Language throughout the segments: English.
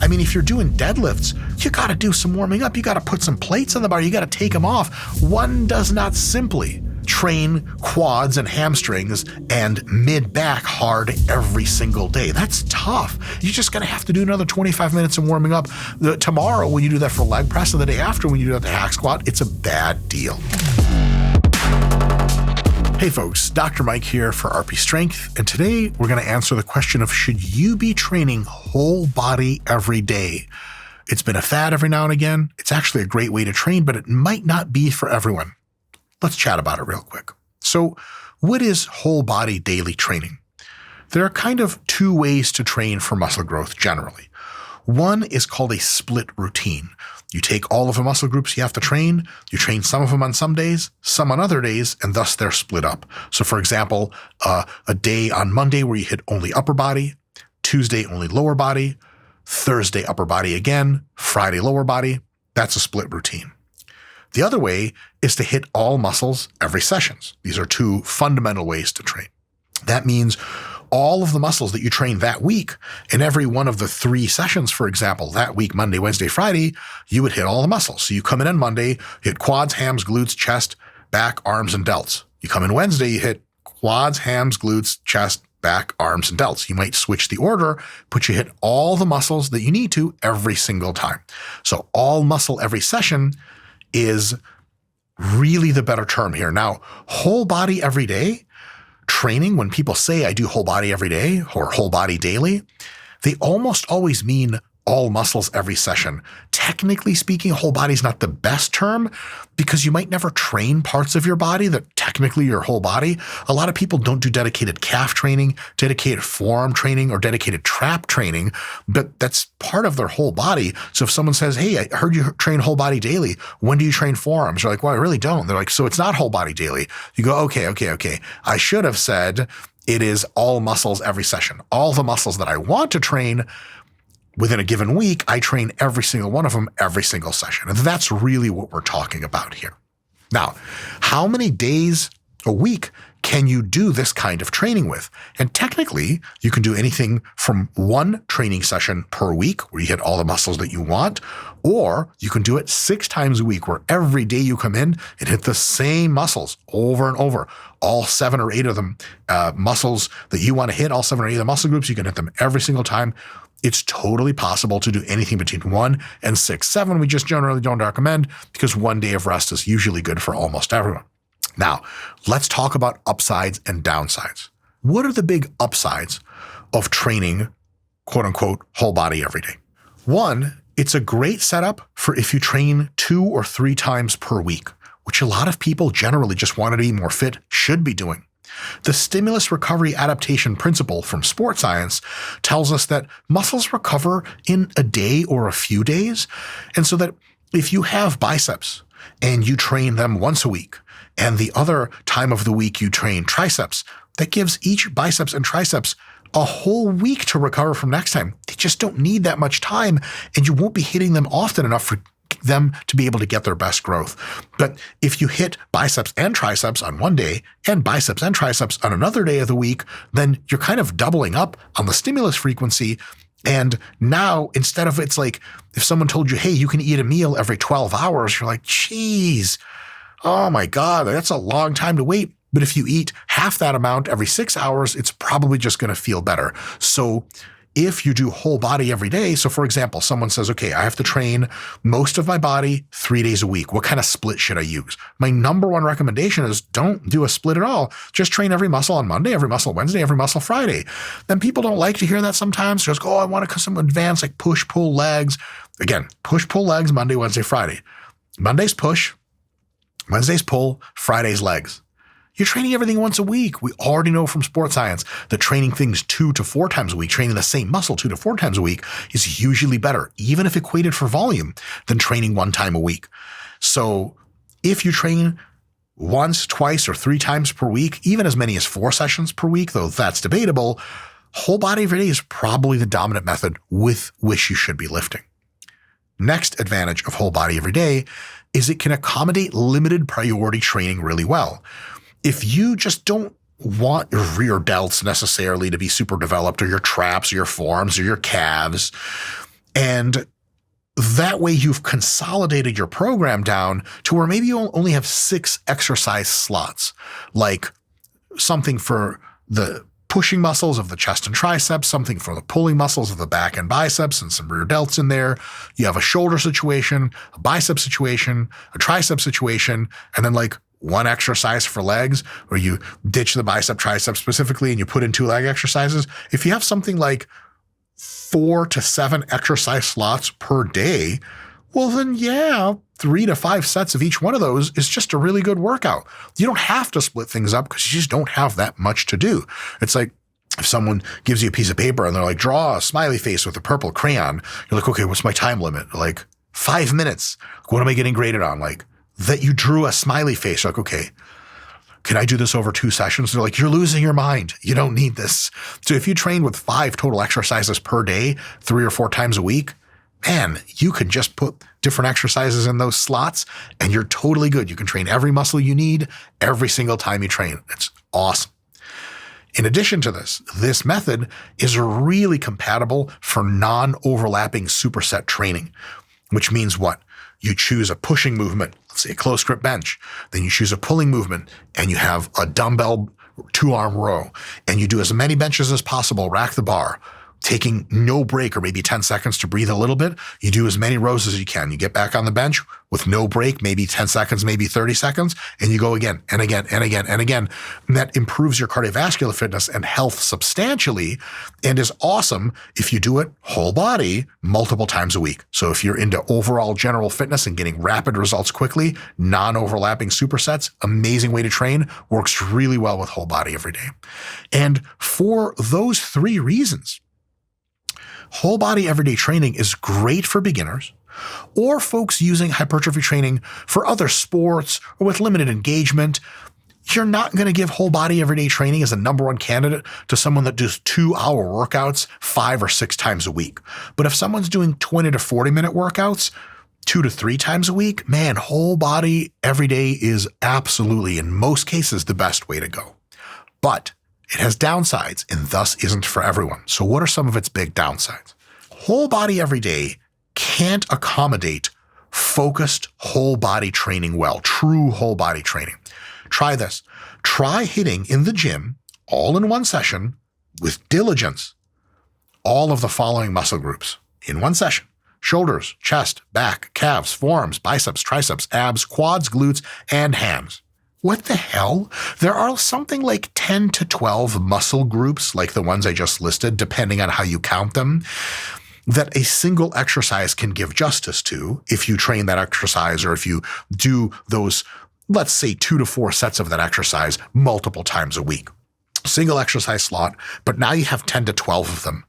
I mean, if you're doing deadlifts, you got to do some warming up. You got to put some plates on the bar. You got to take them off. One does not simply train quads and hamstrings and mid-back hard every single day. That's tough. You're just going to have to do another 25 minutes of warming up. Tomorrow, when you do that for leg press, and the day after when you do that for hack squat, it's a bad deal. Hey folks, Dr. Mike here for RP Strength, and today we're going to answer the question of should you be training whole body every day? It's been a fad every now and again. It's actually a great way to train, but it might not be for everyone. Let's chat about it real quick. So, what is whole body daily training? There are kind of two ways to train for muscle growth generally. One is called a split routine. You take all of the muscle groups you have to train, you train some of them on some days, some on other days, and thus they're split up. So for example, a day on Monday where you hit only upper body, Tuesday only lower body, Thursday upper body again, Friday lower body, that's a split routine. The other way is to hit all muscles every sessions. These are two fundamental ways to train. That means all of the muscles that you train that week in every one of the 3 sessions, for example, that week, Monday, Wednesday, Friday, you would hit all the muscles. So you come in on Monday, hit quads, hams, glutes, chest, back, arms, and delts. You come in Wednesday, you hit quads, hams, glutes, chest, back, arms, and delts. You might switch the order, but you hit all the muscles that you need to every single time. So all muscle every session is really the better term here. Now, whole body every day training, when people say I do whole body every day or whole body daily, they almost always mean all muscles every session. Technically speaking, whole body is not the best term because you might never train parts of your body that technically your whole body. A lot of people don't do dedicated calf training, dedicated forearm training, or dedicated trap training, but that's part of their whole body. So if someone says, hey, I heard you train whole body daily, when do you train forearms? You're like, well, I really don't. They're like, so it's not whole body daily. You go, okay. I should have said it is all muscles every session. All the muscles that I want to train within a given week, I train every single one of them every single session. And that's really what we're talking about here. Now, how many days a week can you do this kind of training with? And technically, you can do anything from 1 training session per week where you hit all the muscles that you want, or you can do it 6 times a week where every day you come in and hit the same muscles over and over. All 7 or 8 of them muscles that you want to hit, all 7 or 8 of the muscle groups, you can hit them every single time. It's totally possible to do anything between 1 and 6. 7, we just generally don't recommend because 1 day of rest is usually good for almost everyone. Now, let's talk about upsides and downsides. What are the big upsides of training, quote unquote, whole body every day? 1, it's a great setup for if you train 2 or 3 times per week, which a lot of people generally just want to be more fit should be doing. The stimulus recovery adaptation principle from sports science tells us that muscles recover in a day or a few days. And so that if you have biceps and you train them once a week, and the other time of the week you train triceps, that gives each biceps and triceps a whole week to recover from next time. They just don't need that much time, and you won't be hitting them often enough for them to be able to get their best growth. But if you hit biceps and triceps on one day and biceps and triceps on another day of the week, then you're kind of doubling up on the stimulus frequency. And now instead of it's like if someone told you, hey, you can eat a meal every 12 hours, you're like, geez, oh my God, that's a long time to wait. But if you eat half that amount every 6 hours, it's probably just going to feel better. So if you do whole body every day, so for example, someone says, okay, I have to train most of my body 3 days a week. What kind of split should I use? My number one recommendation is don't do a split at all. Just train every muscle on Monday, every muscle Wednesday, every muscle Friday. Then people don't like to hear that sometimes. Just go, oh, I want to some advanced like push, pull legs. Again, push, pull legs, Monday, Wednesday, Friday. Monday's push, Wednesday's pull, Friday's legs. You're training everything once a week. We already know from sports science that training things 2 to 4 times a week, training the same muscle 2 to 4 times a week is usually better, even if equated for volume, than training 1 time a week. So if you train once, twice, or 3 times per week, even as many as 4 sessions per week, though that's debatable, whole body every day is probably the dominant method with which you should be lifting. Next advantage of whole body every day is it can accommodate limited priority training really well. If you just don't want your rear delts necessarily to be super developed, or your traps, or your forearms, or your calves, And that way you've consolidated your program down to where maybe you only have 6 exercise slots, like something for the pushing muscles of the chest and triceps, something for the pulling muscles of the back and biceps, and some rear delts in there. You have a shoulder situation, a bicep situation, a tricep situation, and then like one exercise for legs, where you ditch the bicep tricep specifically and you put in 2 leg exercises. If you have something like 4 to 7 exercise slots per day, well then yeah, 3 to 5 sets of each one of those is just a really good workout. You don't have to split things up because you just don't have that much to do. It's like if someone gives you a piece of paper and they're like, draw a smiley face with a purple crayon, you're like, okay, what's my time limit? Like 5 minutes. What am I getting graded on? Like that you drew a smiley face. You're like, okay, can I do this over 2 sessions? They're like, you're losing your mind. You don't need this. So if you train with 5 total exercises per day, 3 or 4 times a week, man, you can just put different exercises in those slots and you're totally good. You can train every muscle you need every single time you train. It's awesome. In addition to this method is really compatible for non-overlapping superset training, which means what? You choose a pushing movement, let's say a close grip bench, then you choose a pulling movement and you have a dumbbell 2-arm row, and you do as many benches as possible, rack the bar, taking no break or maybe 10 seconds to breathe a little bit. You do as many rows as you can. You get back on the bench with no break, maybe 10 seconds, maybe 30 seconds, and you go again and again and again and again. And that improves your cardiovascular fitness and health substantially and is awesome if you do it whole body multiple times a week. So if you're into overall general fitness and getting rapid results quickly, non-overlapping supersets, amazing way to train, works really well with whole body every day. And for those 3 reasons, whole body everyday training is great for beginners or folks using hypertrophy training for other sports or with limited engagement. You're not going to give whole body everyday training as a number 1 candidate to someone that does 2-hour workouts 5 or 6 times a week. But if someone's doing 20 to 40 minute workouts 2 to 3 times a week, man, whole body every day is absolutely, in most cases, the best way to go. But it has downsides and thus isn't for everyone. So what are some of its big downsides? Whole body every day can't accommodate focused whole body training well, true whole body training. Try this. Try hitting in the gym all in one session with diligence all of the following muscle groups in one session: shoulders, chest, back, calves, forearms, biceps, triceps, abs, quads, glutes, and hams. What the hell? There are something like 10 to 12 muscle groups, like the ones I just listed, depending on how you count them, that a single exercise can give justice to if you train that exercise or if you do those, let's say, 2 to 4 sets of that exercise multiple times a week. Single exercise slot, but now you have 10 to 12 of them.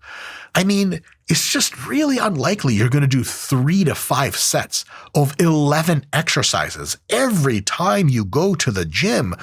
I mean, it's just really unlikely you're going to do 3 to 5 sets of 11 exercises every time you go to the gym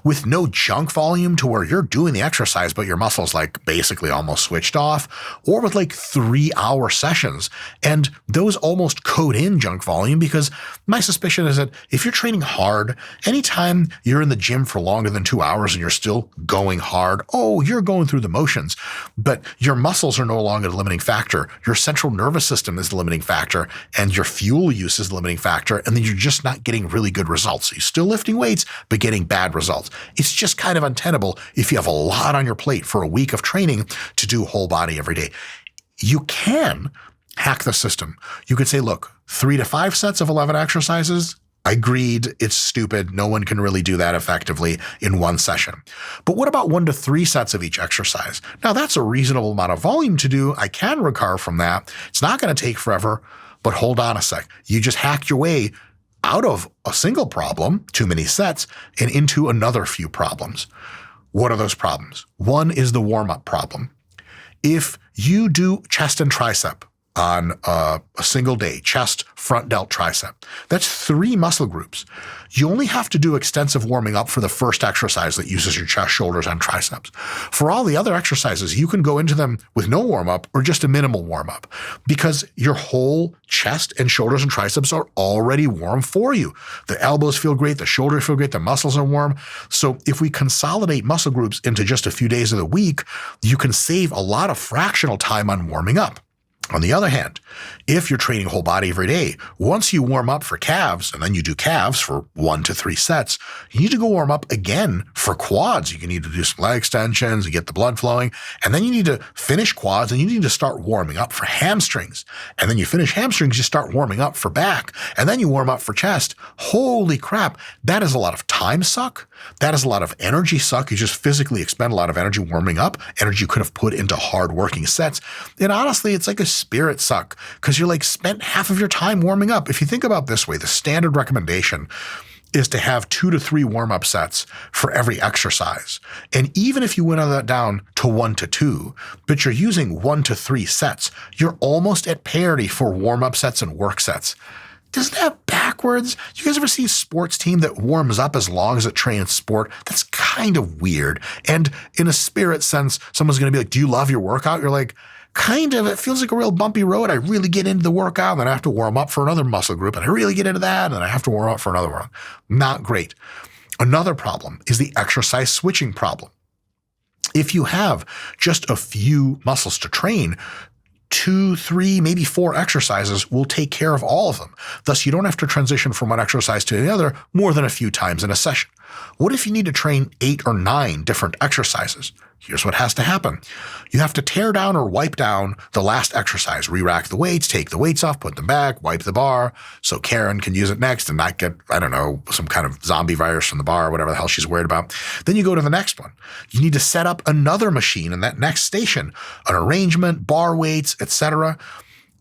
with no junk volume to where you're doing the exercise, but your muscles like basically almost switched off, or with like 3-hour sessions. And those almost code in junk volume, because my suspicion is that if you're training hard, anytime you're in the gym for longer than 2 hours and you're still going hard, oh, you're going through the motions, but your muscles are no longer the limiting factor. Your central nervous system is the limiting factor, and your fuel use is the limiting factor, and then you're just not getting really good results. You're still lifting weights, but getting bad results. It's just kind of untenable if you have a lot on your plate for a week of training to do whole body every day. You can hack the system. You could say, look, 3 to 5 sets of 11 exercises, agreed, it's stupid. No one can really do that effectively in one session. But what about 1 to 3 sets of each exercise? Now that's a reasonable amount of volume to do. I can recover from that. It's not going to take forever, but hold on a sec. You just hacked your way out of a single problem, too many sets, and into another few problems. What are those problems? One is the warm-up problem. If you do chest and tricep on a single day, chest, front delt, tricep, that's 3 muscle groups. You only have to do extensive warming up for the first exercise that uses your chest, shoulders, and triceps. For all the other exercises, you can go into them with no warm-up or just a minimal warm-up because your whole chest and shoulders and triceps are already warm for you. The elbows feel great, the shoulders feel great, the muscles are warm. So if we consolidate muscle groups into just a few days of the week, you can save a lot of fractional time on warming up. On the other hand, if you're training whole body every day, once you warm up for calves and then you do calves for 1 to 3 sets, you need to go warm up again for quads. You need to do some leg extensions and get the blood flowing. And then you need to finish quads and you need to start warming up for hamstrings. And then you finish hamstrings, you start warming up for back. And then you warm up for chest. Holy crap. That is a lot of time suck. That is a lot of energy suck. You just physically expend a lot of energy warming up, energy you could have put into hard working sets. And honestly, it's like a spirit suck because you're like spent half of your time warming up. If you think about it this way, the standard recommendation is to have 2 to 3 warm-up sets for every exercise. And even if you winnow that down to 1 to 2, but you're using 1 to 3 sets, you're almost at parity for warm-up sets and work sets. Isn't that backwards? You guys ever see a sports team that warms up as long as it trains sport? That's kind of weird. And in a spirit sense, someone's going to be like, do you love your workout? You're like, kind of. It feels like a real bumpy road. I really get into the workout, and then I have to warm up for another muscle group, and I really get into that, and then I have to warm up for another one. Not great. Another problem is the exercise switching problem. If you have just a few muscles to train, 2, 3, maybe 4 exercises will take care of all of them. Thus, you don't have to transition from one exercise to the other more than a few times in a session. What if you need to train 8 or 9 different exercises? Here's what has to happen. You have to tear down or wipe down the last exercise, re-rack the weights, take the weights off, put them back, wipe the bar so Karen can use it next and not get, I don't know, some kind of zombie virus from the bar or whatever the hell she's worried about. Then you go to the next one. You need to set up another machine in that next station, an arrangement, bar weights, etc.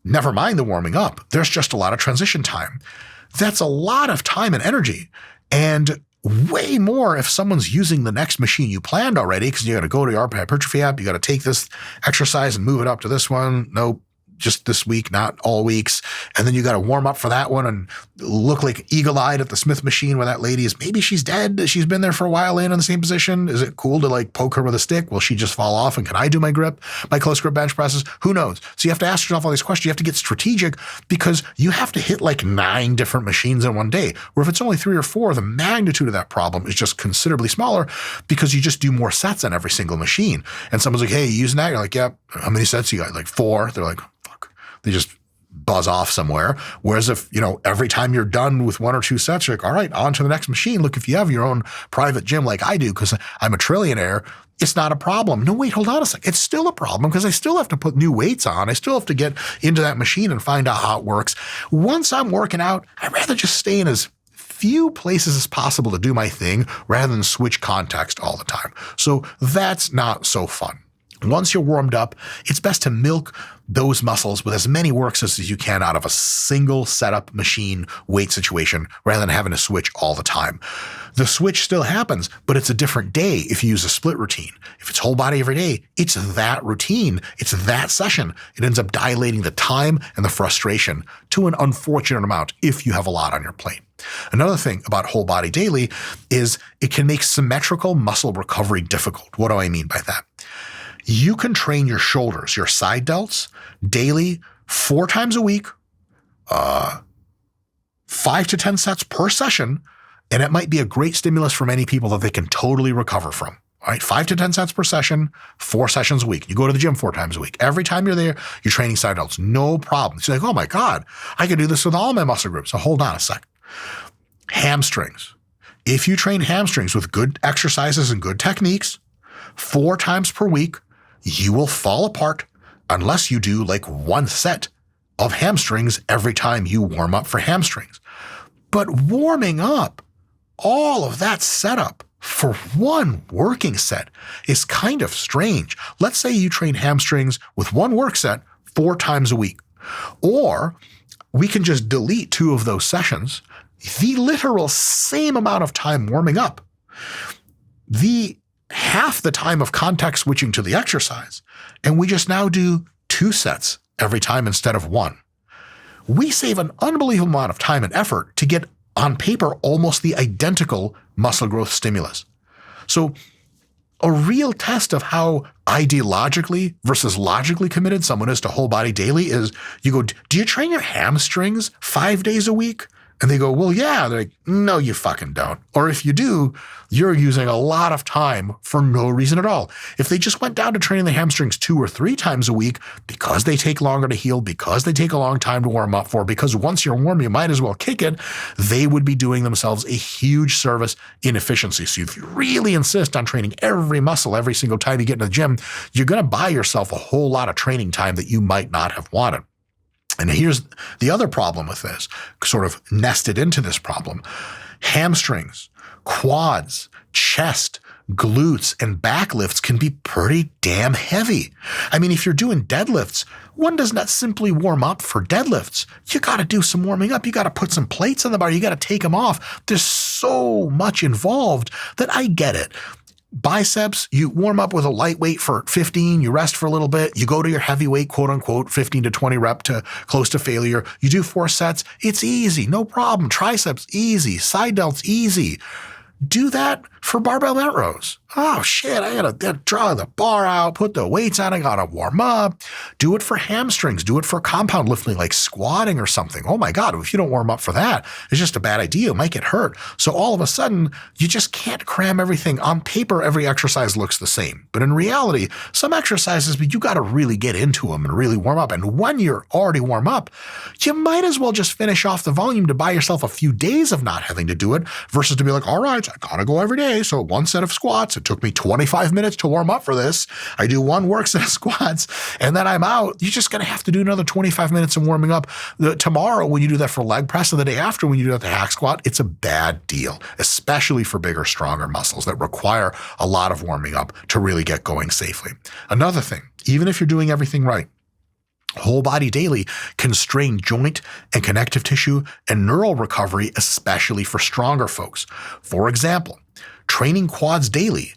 Never mind the warming up. There's just a lot of transition time. That's a lot of time and energy. And way more if someone's using the next machine you planned already, because you got to go to your hypertrophy app, you got to take this exercise and move it up to this one. Nope, just this week, not all weeks. And then you got to warm up for that one and look like eagle-eyed at the Smith machine where that lady is. Maybe she's dead. She's been there for a while, laying in the same position. Is it cool to like poke her with a stick? Will she just fall off? And can I do my close grip bench presses? Who knows? So you have to ask yourself all these questions. You have to get strategic because you have to hit like 9 different machines in one day. Where if it's only 3 or 4, the magnitude of that problem is just considerably smaller because you just do more sets on every single machine. And someone's like, hey, you using that? You're like, yep. Yeah. How many sets you got? Like 4. They're like, they just buzz off somewhere. Whereas if, every time you're done with 1 or 2 sets, you're like, all right, on to the next machine. Look, if you have your own private gym like I do, because I'm a trillionaire, it's not a problem. No, wait, hold on a sec. It's still a problem because I still have to put new weights on. I still have to get into that machine and find out how it works. Once I'm working out, I'd rather just stay in as few places as possible to do my thing rather than switch context all the time. So that's not so fun. Once you're warmed up, it's best to milk those muscles with as many work sets as you can out of a single setup machine weight situation rather than having to switch all the time. The switch still happens, but it's a different day if you use a split routine. If it's whole body every day, it's that routine. It's that session. It ends up dilating the time and the frustration to an unfortunate amount if you have a lot on your plate. Another thing about whole body daily is it can make symmetrical muscle recovery difficult. What do I mean by that? You can train your shoulders, your side delts, daily 4 times a week, 5 to 10 sets per session, and it might be a great stimulus for many people that they can totally recover from. All right, 5 to 10 sets per session, 4 sessions a week. You go to the gym 4 times a week. Every time you're there, you're training side delts. No problem. So you're like, oh my God, I can do this with all my muscle groups. So hold on a sec. Hamstrings. If you train hamstrings with good exercises and good techniques, 4 times per week, you will fall apart unless you do like 1 set of hamstrings every time you warm up for hamstrings. But warming up all of that setup for 1 working set is kind of strange. Let's say you train hamstrings with 1 work set 4 times a week. Or we can just delete 2 of those sessions, the literal same amount of time warming up. Half the time of context switching to the exercise, and we just now do 2 sets every time instead of 1. We save an unbelievable amount of time and effort to get, on paper, almost the identical muscle growth stimulus. So a real test of how ideologically versus logically committed someone is to whole body daily is you go, do you train your hamstrings 5 days a week? And they go, well, yeah. They're like, no, you fucking don't. Or if you do, you're using a lot of time for no reason at all. If they just went down to training the hamstrings 2 or 3 times a week, because they take longer to heal, because they take a long time to warm up for, because once you're warm, you might as well kick it, they would be doing themselves a huge service in efficiency. So if you really insist on training every muscle every single time you get in the gym, you're going to buy yourself a whole lot of training time that you might not have wanted. And here's the other problem with this, sort of nested into this problem. Hamstrings, quads, chest, glutes, and back lifts can be pretty damn heavy. I mean, if you're doing deadlifts, one does not simply warm up for deadlifts. You got to do some warming up. You got to put some plates on the bar. You got to take them off. There's so much involved that I get it. Biceps, you warm up with a lightweight for 15, you rest for a little bit, you go to your heavyweight, quote unquote, 15 to 20 rep to close to failure. You do 4 sets. It's easy. No problem. Triceps, easy. Side delts, easy. Do that for barbell bent rows. Oh shit, I gotta draw the bar out, put the weights on, I gotta warm up. Do it for hamstrings, do it for compound lifting like squatting or something. Oh my God, if you don't warm up for that, it's just a bad idea, it might get hurt. So all of a sudden, you just can't cram everything. On paper, every exercise looks the same. But in reality, some exercises, you gotta really get into them and really warm up. And when you're already warm up, you might as well just finish off the volume to buy yourself a few days of not having to do it versus to be like, all right, I gotta go every day. So 1 set of squats, it took me 25 minutes to warm up for this. I do 1 work set of squats and then I'm out. You're just going to have to do another 25 minutes of warming up. Tomorrow, when you do that for leg press, and the day after when you do that the hack squat, it's a bad deal, especially for bigger, stronger muscles that require a lot of warming up to really get going safely. Another thing, even if you're doing everything right, whole body daily can strain joint and connective tissue and neural recovery, especially for stronger folks. For example, training quads daily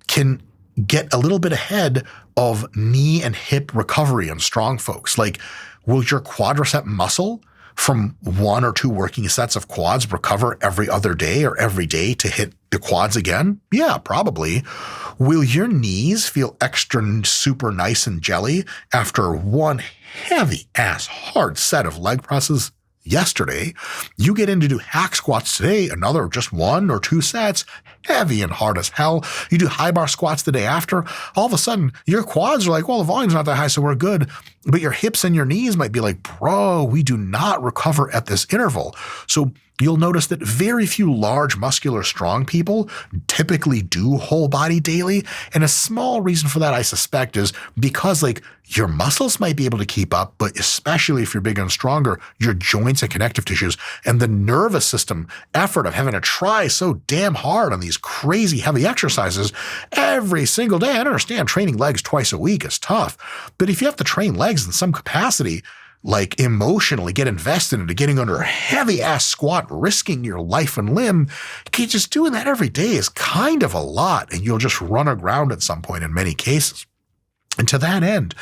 can get a little bit ahead of knee and hip recovery in strong folks. Like, will your quadricep muscle from 1 or 2 working sets of quads recover every other day or every day to hit the quads again? Yeah, probably. Will your knees feel extra super nice and jelly after 1 heavy ass hard set of leg presses yesterday? You get in to do hack squats today, another just 1 or 2 sets, heavy and hard as hell. You do high bar squats the day after. All of a sudden, your quads are like, well, the volume's not that high, so we're good. But your hips and your knees might be like, bro, we do not recover at this interval. So you'll notice that very few large, muscular, strong people typically do whole body daily. And a small reason for that, I suspect, is because like your muscles might be able to keep up, but especially if you're bigger and stronger, your joints and connective tissues and the nervous system effort of having to try so damn hard on these crazy heavy exercises every single day. I understand training legs twice a week is tough, but if you have to train legs in some capacity, like emotionally get invested into getting under a heavy ass squat, risking your life and limb, just doing that every day is kind of a lot, and you'll just run aground at some point in many cases. And to that end,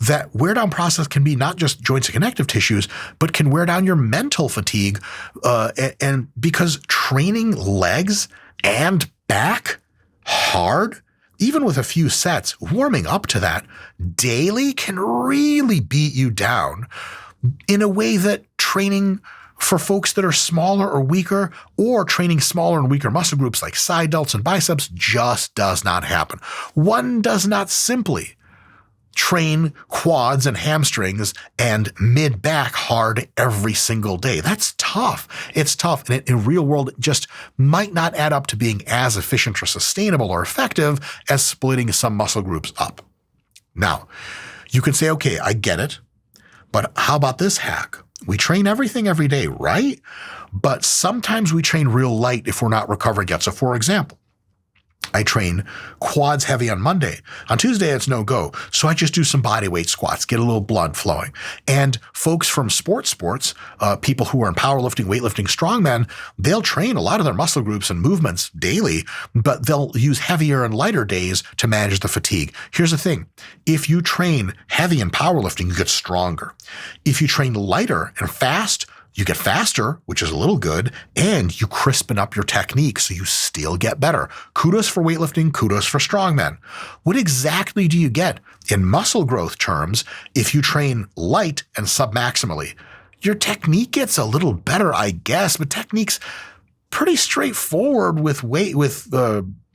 that wear down process can be not just joints and connective tissues, but can wear down your mental fatigue. And because training legs and back hard, even with a few sets, warming up to that daily can really beat you down in a way that training for folks that are smaller or weaker, or training smaller and weaker muscle groups like side delts and biceps, just does not happen. One does not simply train quads and hamstrings and mid-back hard every single day. That's tough. It's tough. And in real world, it just might not add up to being as efficient or sustainable or effective as splitting some muscle groups up. Now, you can say, okay, I get it, but how about this hack? We train everything every day, right? But sometimes we train real light if we're not recovering yet. So for example, I train quads heavy on Monday. On Tuesday, it's no go. So I just do some body weight squats, get a little blood flowing. And folks from sports, people who are in powerlifting, weightlifting, strongmen, they'll train a lot of their muscle groups and movements daily, but they'll use heavier and lighter days to manage the fatigue. Here's the thing. If you train heavy in powerlifting, you get stronger. If you train lighter and fast, you get faster, which is a little good, and you crispen up your technique so you still get better. Kudos for weightlifting, kudos for strongmen. What exactly do you get in muscle growth terms if you train light and submaximally? Your technique gets a little better, I guess, but technique's pretty straightforward with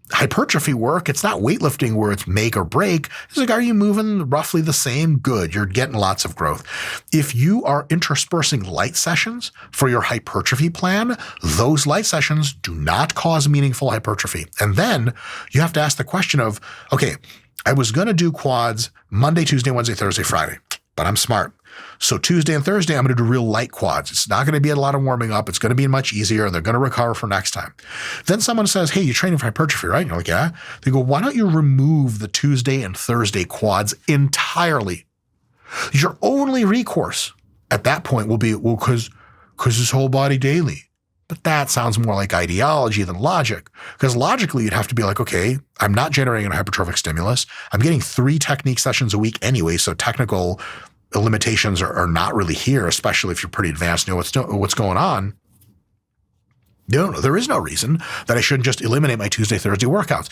hypertrophy work. It's not weightlifting where it's make or break. It's like, are you moving roughly the same? Good. You're getting lots of growth. If you are interspersing light sessions for your hypertrophy plan, those light sessions do not cause meaningful hypertrophy. And then you have to ask the question of, okay, I was going to do quads Monday, Tuesday, Wednesday, Thursday, Friday, but I'm smart. So Tuesday and Thursday, I'm going to do real light quads. It's not going to be a lot of warming up. It's going to be much easier. They're going to recover for next time. Then someone says, hey, you're training for hypertrophy, right? And you're like, yeah. They go, why don't you remove the Tuesday and Thursday quads entirely? Your only recourse at that point will be, well, because it's whole body daily. But that sounds more like ideology than logic. Because logically, you'd have to be like, okay, I'm not generating a hypertrophic stimulus. I'm getting 3 technique sessions a week anyway, so technical limitations are not really here, especially if you're pretty advanced, know what's going on. No, there is no reason that I shouldn't just eliminate my Tuesday, Thursday workouts.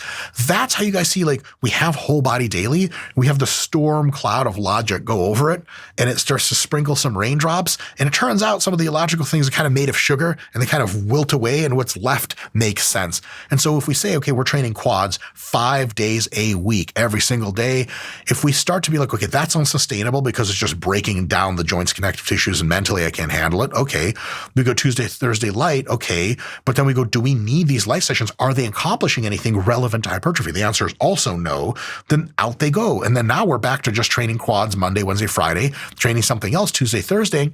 That's how you guys see, like, we have whole body daily. We have the storm cloud of logic go over it, and it starts to sprinkle some raindrops. And it turns out some of the illogical things are kind of made of sugar, and they kind of wilt away, and what's left makes sense. And so if we say, okay, we're training quads 5 days a week, every single day, if we start to be like, okay, that's unsustainable because it's just breaking down the joints, connective tissues, and mentally I can't handle it. Okay. We go Tuesday, Thursday light. Okay. But then we go, do we need these light sessions? Are they accomplishing anything relevant to hypertrophy? The answer is also no. Then out they go. And then now we're back to just training quads Monday, Wednesday, Friday, training something else Tuesday, Thursday.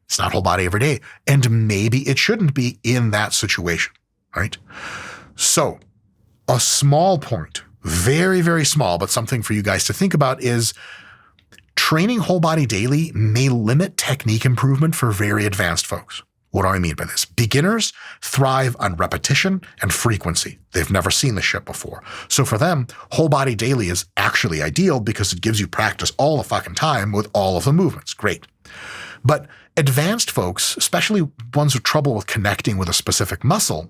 It's not whole body every day. And maybe it shouldn't be in that situation, right? So a small point, very, very small, but something for you guys to think about is training whole body daily may limit technique improvement for very advanced folks. What do I mean by this? Beginners thrive on repetition and frequency. They've never seen this shit before. So for them, whole body daily is actually ideal because it gives you practice all the fucking time with all of the movements. Great. But advanced folks, especially ones with trouble with connecting with a specific muscle,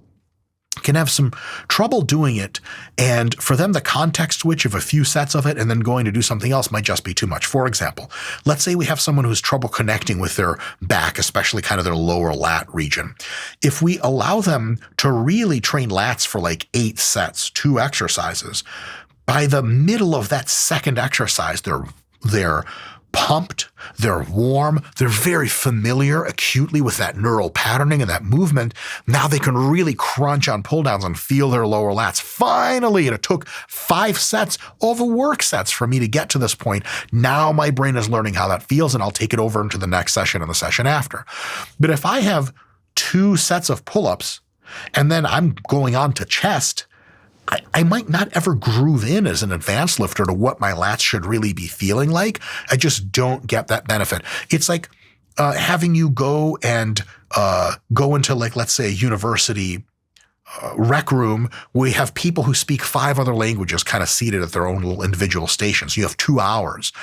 can have some trouble doing it. And for them, the context switch of a few sets of it and then going to do something else might just be too much. For example, let's say we have someone who's trouble connecting with their back, especially kind of their lower lat region. If we allow them to really train lats for like 8 sets, 2 exercises, by the middle of that second exercise, they're pumped, they're warm, they're very familiar acutely with that neural patterning and that movement. Now they can really crunch on pull downs and feel their lower lats. Finally, and it took 5 sets of work sets for me to get to this point. Now my brain is learning how that feels, and I'll take it over into the next session and the session after. But if I have 2 sets of pull-ups and then I'm going on to chest, I might not ever groove in as an advanced lifter to what my lats should really be feeling like. I just don't get that benefit. It's like having you go and go into, like, let's say a university rec room where you have people who speak 5 other languages kind of seated at their own little individual stations. You have 2 hours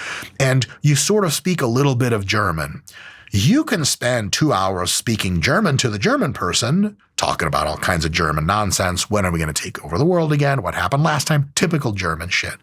and you sort of speak a little bit of German. You can spend 2 hours speaking German to the German person, talking about all kinds of German nonsense. When are we going to take over the world again? What happened last time? Typical German shit.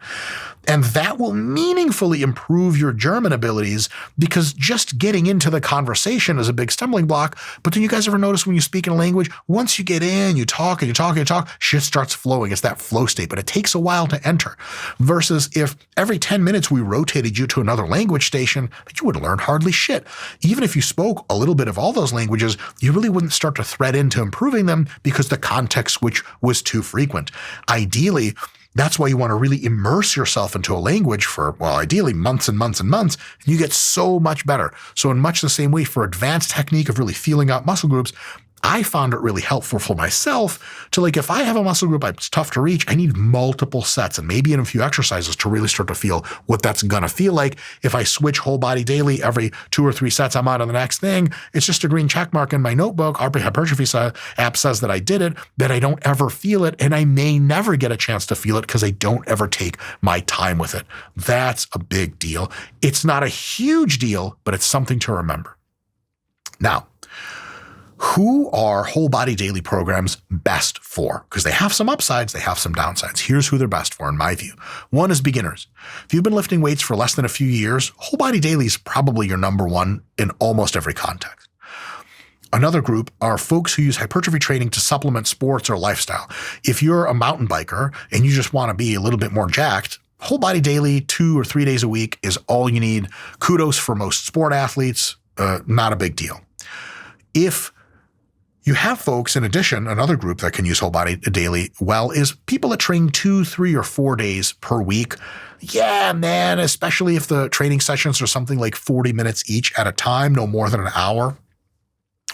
And that will meaningfully improve your German abilities because just getting into the conversation is a big stumbling block. But then you guys ever notice when you speak in a language, once you get in, you talk and you talk and you talk, shit starts flowing. It's that flow state, but it takes a while to enter. Versus if every 10 minutes we rotated you to another language station, you would learn hardly shit. Even if you spoke a little bit of all those languages, you really wouldn't start to thread into improving them because the context switch was too frequent. Ideally, that's why you want to really immerse yourself into a language for, well, ideally months and months and months, and you get so much better. So in much the same way for advanced technique of really feeling out muscle groups, I found it really helpful for myself to, like, if I have a muscle group it's tough to reach, I need multiple sets and maybe in a few exercises to really start to feel what that's going to feel like. If I switch whole body daily, every 2 or 3 sets I'm on to the next thing, it's just a green check mark in my notebook. RP Hypertrophy app says that I did it, that I don't ever feel it, and I may never get a chance to feel it because I don't ever take my time with it. That's a big deal. It's not a huge deal, but it's something to remember. Now, Who are whole body daily programs best for? Because they have some upsides, they have some downsides. Here's who they're best for, in my view. One is beginners. If you've been lifting weights for less than a few years, whole body daily is probably your number one in almost every context. Another group are folks who use hypertrophy training to supplement sports or lifestyle. If you're a mountain biker and you just want to be a little bit more jacked, whole body daily, 2 or 3 days a week is all you need. Kudos for most sport athletes, not a big deal. If you have folks, in addition, another group that can use whole body daily well is people that train 2, 3, or 4 days per week. Yeah, man, especially if the training sessions are something like 40 minutes each at a time, no more than an hour.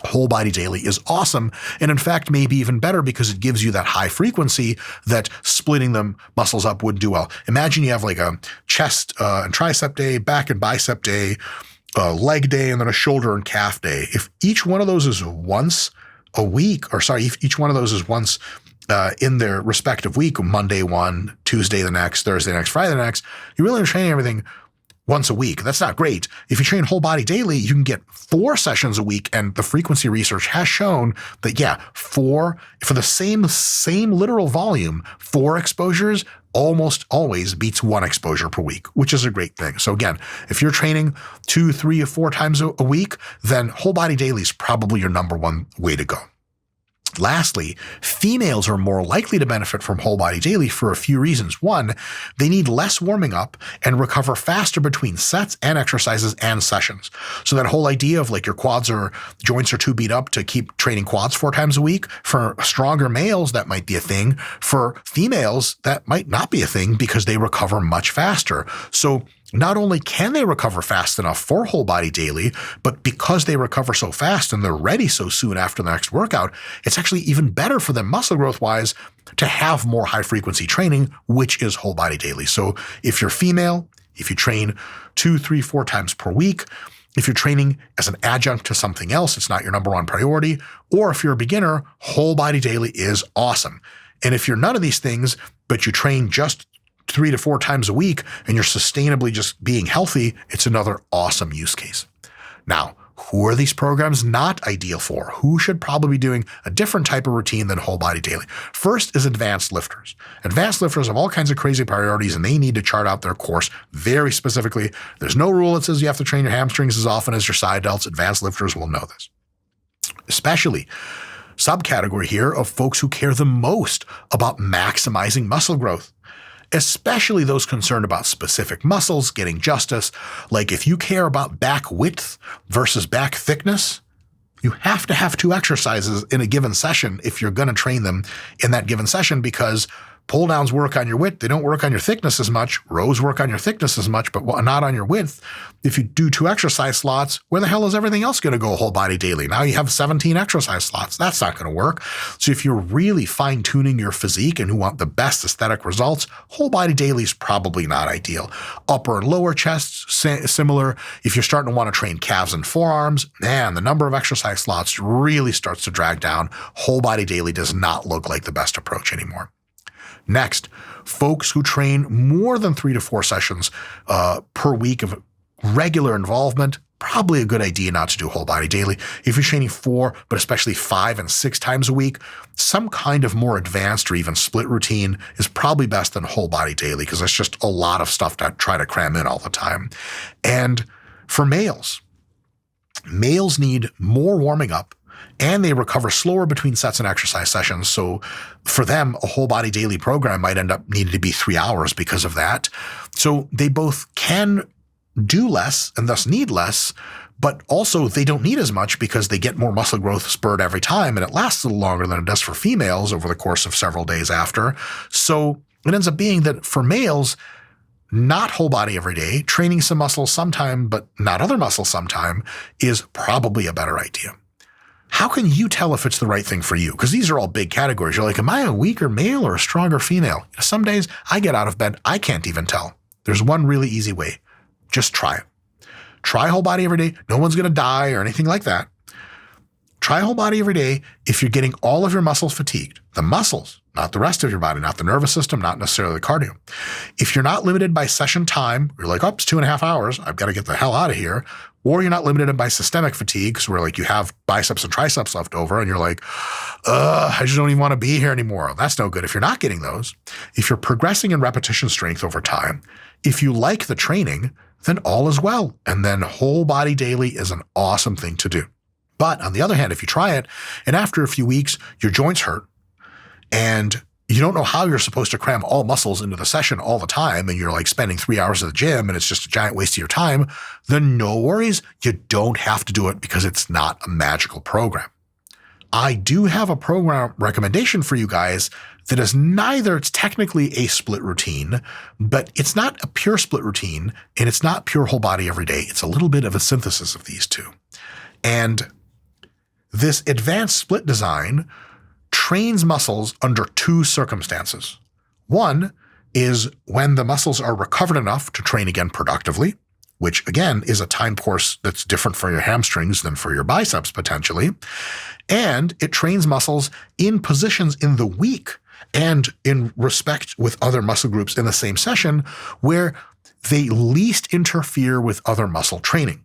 Whole body daily is awesome. And in fact, maybe even better because it gives you that high frequency that splitting them muscles up would do well. Imagine you have like a chest and tricep day, back and bicep day, a leg day, and then a shoulder and calf day. If each one of those is once a week, each one of those is once in their respective week, Monday one, Tuesday the next, Thursday the next, Friday the next, you really are training everything once a week. That's not great. If you train whole body daily, you can get 4 sessions a week, and the frequency research has shown that, for the same literal volume, 4 exposures almost always beats 1 exposure per week, which is a great thing. So again, if you're training 2, 3, or 4 times a week, then whole body daily is probably your number one way to go. Lastly, females are more likely to benefit from whole body daily for a few reasons. One, they need less warming up and recover faster between sets and exercises and sessions. So that whole idea of like your joints are too beat up to keep training quads 4 times a week, for stronger males, that might be a thing. For females, that might not be a thing because they recover much faster. So not only can they recover fast enough for whole body daily, but because they recover so fast and they're ready so soon after the next workout, it's actually even better for them muscle growth wise to have more high frequency training, which is whole body daily. So if you're female, if you train 2, 3, 4 times per week, if you're training as an adjunct to something else, it's not your number one priority, or if you're a beginner, whole body daily is awesome. And if you're none of these things, but you train just 3 to 4 times a week and you're sustainably just being healthy, it's another awesome use case. Now, who are these programs not ideal for? Who should probably be doing a different type of routine than whole body daily? First is advanced lifters. Advanced lifters have all kinds of crazy priorities and they need to chart out their course very specifically. There's no rule that says you have to train your hamstrings as often as your side delts. Advanced lifters will know this. Especially subcategory here of folks who care the most about maximizing muscle growth. Especially those concerned about specific muscles getting justice. Like if you care about back width versus back thickness, you have to have 2 exercises in a given session if you're going to train them in that given session, because pull downs work on your width. They don't work on your thickness as much. Rows work on your thickness as much, but not on your width. If you do 2 exercise slots, where the hell is everything else going to go whole body daily? Now you have 17 exercise slots. That's not going to work. So if you're really fine tuning your physique and who want the best aesthetic results, whole body daily is probably not ideal. Upper and lower chests, similar. If you're starting to want to train calves and forearms, man, the number of exercise slots really starts to drag down. Whole body daily does not look like the best approach anymore. Next, folks who train more than 3 to 4 sessions per week of regular involvement, probably a good idea not to do whole body daily. If you're training 4, but especially 5 and 6 times a week, some kind of more advanced or even split routine is probably best than whole body daily, because that's just a lot of stuff to try to cram in all the time. And for males need more warming up, and they recover slower between sets and exercise sessions. So for them, a whole body daily program might end up needing to be 3 hours because of that. So they both can do less and thus need less, but also they don't need as much because they get more muscle growth spurred every time, and it lasts a little longer than it does for females over the course of several days after. So it ends up being that for males, not whole body every day, training some muscles sometime, but not other muscles sometime, is probably a better idea. How can you tell if it's the right thing for you? Because these are all big categories. You're like, am I a weaker male or a stronger female? Some days I get out of bed, I can't even tell. There's one really easy way. Just try it. Try whole body every day. No one's going to die or anything like that. Try whole body every day if you're getting all of your muscles fatigued. The muscles, not the rest of your body, not the nervous system, not necessarily the cardio. If you're not limited by session time, you're like, oh, it's 2.5 hours. I've got to get the hell out of here. Or you're not limited by systemic fatigue, where like you have biceps and triceps left over and you're like, I just don't even want to be here anymore. That's no good. If you're not getting those, if you're progressing in repetition strength over time, if you like the training, then all is well. And then whole body daily is an awesome thing to do. But on the other hand, if you try it and after a few weeks, your joints hurt and you don't know how you're supposed to cram all muscles into the session all the time, and you're like spending 3 hours at the gym and it's just a giant waste of your time, then no worries. You don't have to do it because it's not a magical program. I do have a program recommendation for you guys that is neither, it's technically a split routine, but it's not a pure split routine and it's not pure whole body every day. It's a little bit of a synthesis of these two. And this advanced split design trains muscles under two circumstances. One is when the muscles are recovered enough to train again productively, which again is a time course that's different for your hamstrings than for your biceps potentially. And it trains muscles in positions in the week and in respect with other muscle groups in the same session where they least interfere with other muscle training.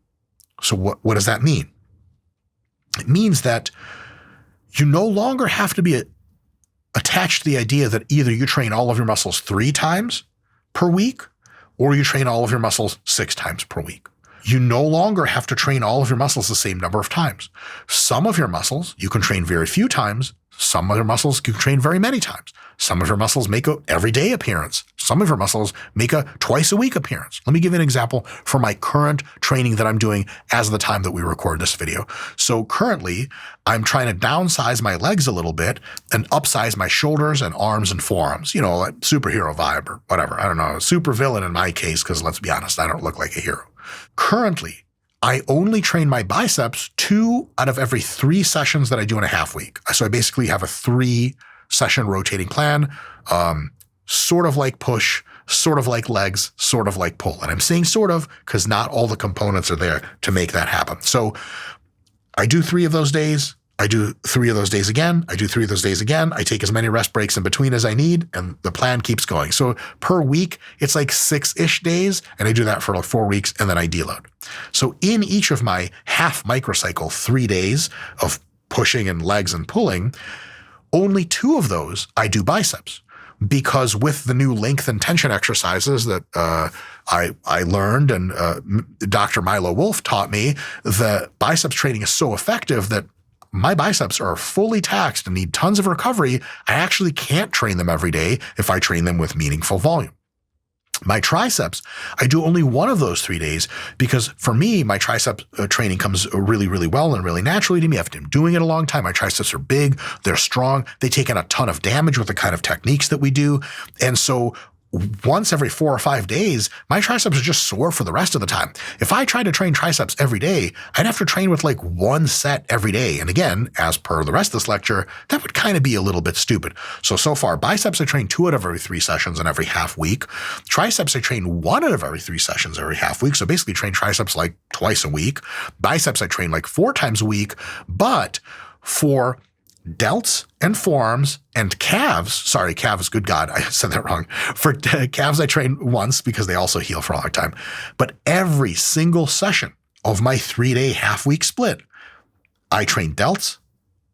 So what does that mean? It means that you no longer have to be attached to the idea that either you train all of your muscles 3 times per week or you train all of your muscles 6 times per week. You no longer have to train all of your muscles the same number of times. Some of your muscles you can train very few times. Some of your muscles you can train very many times. Some of your muscles make an everyday appearance. Some of your muscles make a twice-a-week appearance. Let me give you an example for my current training that I'm doing as of the time that we record this video. So currently, I'm trying to downsize my legs a little bit and upsize my shoulders and arms and forearms. You know, like superhero vibe or whatever. I don't know, super villain in my case, because let's be honest, I don't look like a hero. Currently, I only train my biceps 2 out of every 3 sessions that I do in a half week. So I basically have a 3-session rotating plan, sort of like push, sort of like legs, sort of like pull. And I'm saying sort of because not all the components are there to make that happen. So I do 3 of those days. I do 3 of those days again. I do 3 of those days again. I take as many rest breaks in between as I need, and the plan keeps going. So per week, it's like 6-ish days, and I do that for like 4 weeks, and then I deload. So in each of my half microcycle 3 days of pushing and legs and pulling, only 2 of those I do biceps. Because with the new length and tension exercises that I learned and Dr. Milo Wolf taught me, the biceps training is so effective that my biceps are fully taxed and need tons of recovery. I actually can't train them every day if I train them with meaningful volume. My triceps, I do only 1 of those 3 days because for me, my tricep training comes really, really well and really naturally to me. I've been doing it a long time. My triceps are big, they're strong, they take in a ton of damage with the kind of techniques that we do. And so once every 4 or 5 days, my triceps are just sore for the rest of the time. If I tried to train triceps every day, I'd have to train with like 1 set every day. And again, as per the rest of this lecture, that would kind of be a little bit stupid. So far, biceps I train 2 out of every 3 sessions in every half week. Triceps I train 1 out of every 3 sessions every half week. So basically train triceps like twice a week. Biceps I train like 4 times a week. But for delts and forearms and calves, good God, I said that wrong. For calves, I train once because they also heal for a long time. But every single session of my 3-day half-week split, I train delts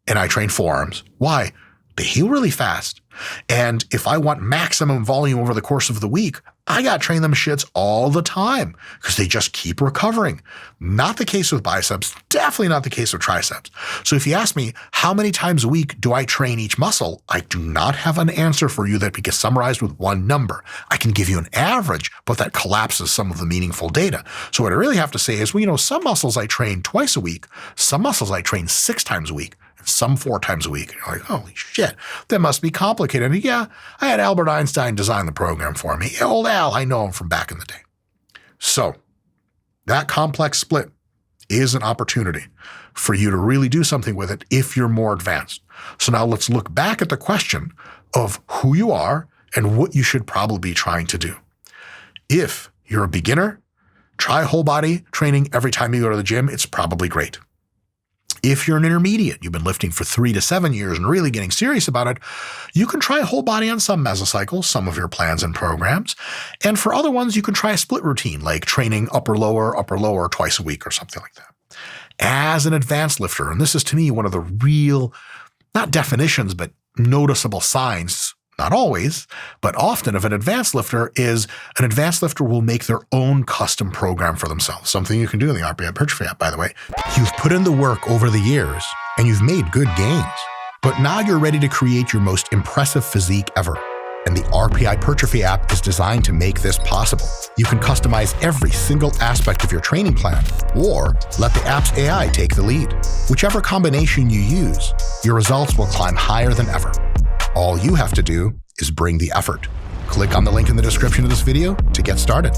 and I train forearms. Why? They heal really fast. And if I want maximum volume over the course of the week, I got to train them shits all the time because they just keep recovering. Not the case with biceps, definitely not the case with triceps. So if you ask me, how many times a week do I train each muscle? I do not have an answer for you that gets summarized with 1 number. I can give you an average, but that collapses some of the meaningful data. So what I really have to say is, well, some muscles I train twice a week, some muscles I train 6 times a week, some 4 times a week. And you're like, holy shit, that must be complicated. And yeah, I had Albert Einstein design the program for me. Old Al, I know him from back in the day. So that complex split is an opportunity for you to really do something with it if you're more advanced. So now let's look back at the question of who you are and what you should probably be trying to do. If you're a beginner, try whole body training every time you go to the gym. It's probably great. If you're an intermediate, you've been lifting for 3 to 7 years and really getting serious about it, you can try whole body on some mesocycles, some of your plans and programs. And for other ones, you can try a split routine, like training upper lower twice a week or something like that. As an advanced lifter, and this is to me one of the real, not definitions, but noticeable signs, not always, but often of an advanced lifter, is an advanced lifter will make their own custom program for themselves. Something you can do in the RPI Hypertrophy app, by the way. You've put in the work over the years and you've made good gains, but now you're ready to create your most impressive physique ever. And the RPI Hypertrophy app is designed to make this possible. You can customize every single aspect of your training plan, or let the app's AI take the lead. Whichever combination you use, your results will climb higher than ever. All you have to do is bring the effort. Click on the link in the description of this video to get started.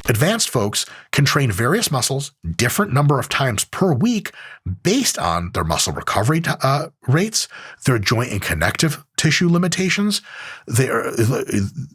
Advanced folks can train various muscles different number of times per week based on their muscle recovery rates, their joint and connective tissue limitations.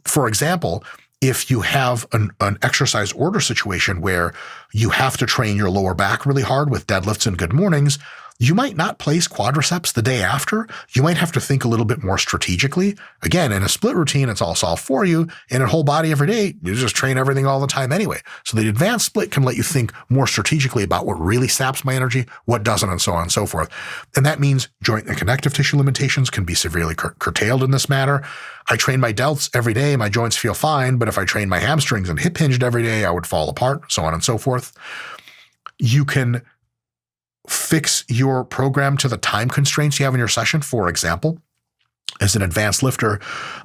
For example, if you have an exercise order situation where you have to train your lower back really hard with deadlifts and good mornings, you might not place quadriceps the day after. You might have to think a little bit more strategically. Again, in a split routine, it's all solved for you. In a whole body every day, you just train everything all the time anyway. So the advanced split can let you think more strategically about what really saps my energy, what doesn't, and so on and so forth. And that means joint and connective tissue limitations can be severely curtailed in this matter. I train my delts every day, my joints feel fine, but if I train my hamstrings and hip hinged every day, I would fall apart, so on and so forth. You can fix your program to the time constraints you have in your session. For example, as an advanced lifter,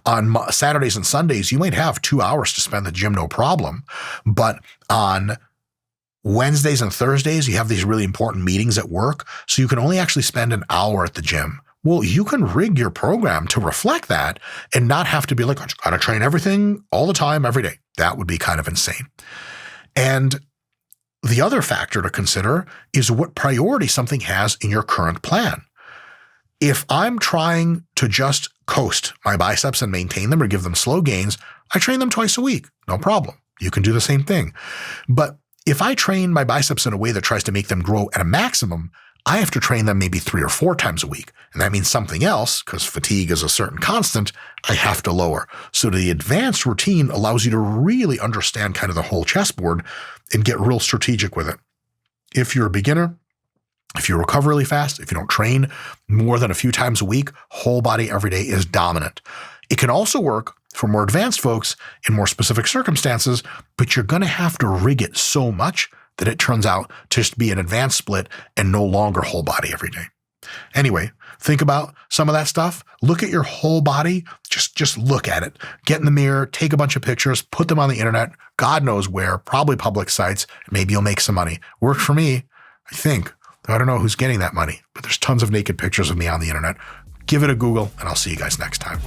on Saturdays and Sundays, you might have 2 hours to spend at the gym, no problem. But on Wednesdays and Thursdays, you have these really important meetings at work, so you can only actually spend an hour at the gym. Well, you can rig your program to reflect that and not have to be like, I gotta train everything all the time, every day. That would be kind of insane. And the other factor to consider is what priority something has in your current plan. If I'm trying to just coast my biceps and maintain them or give them slow gains, I train them twice a week. No problem. You can do the same thing. But if I train my biceps in a way that tries to make them grow at a maximum, I have to train them maybe 3 or 4 times a week. And that means something else, because fatigue is a certain constant, I have to lower. So the advanced routine allows you to really understand kind of the whole chessboard and get real strategic with it. If you're a beginner, if you recover really fast, if you don't train more than a few times a week, whole body every day is dominant. It can also work for more advanced folks in more specific circumstances, but you're going to have to rig it so much that it turns out to just be an advanced split and no longer whole body every day. Anyway, think about some of that stuff. Look at your whole body. Just look at it. Get in the mirror, take a bunch of pictures, put them on the internet, God knows where, probably public sites. Maybe you'll make some money. Worked for me, I think. I don't know who's getting that money, but there's tons of naked pictures of me on the internet. Give it a Google, and I'll see you guys next time.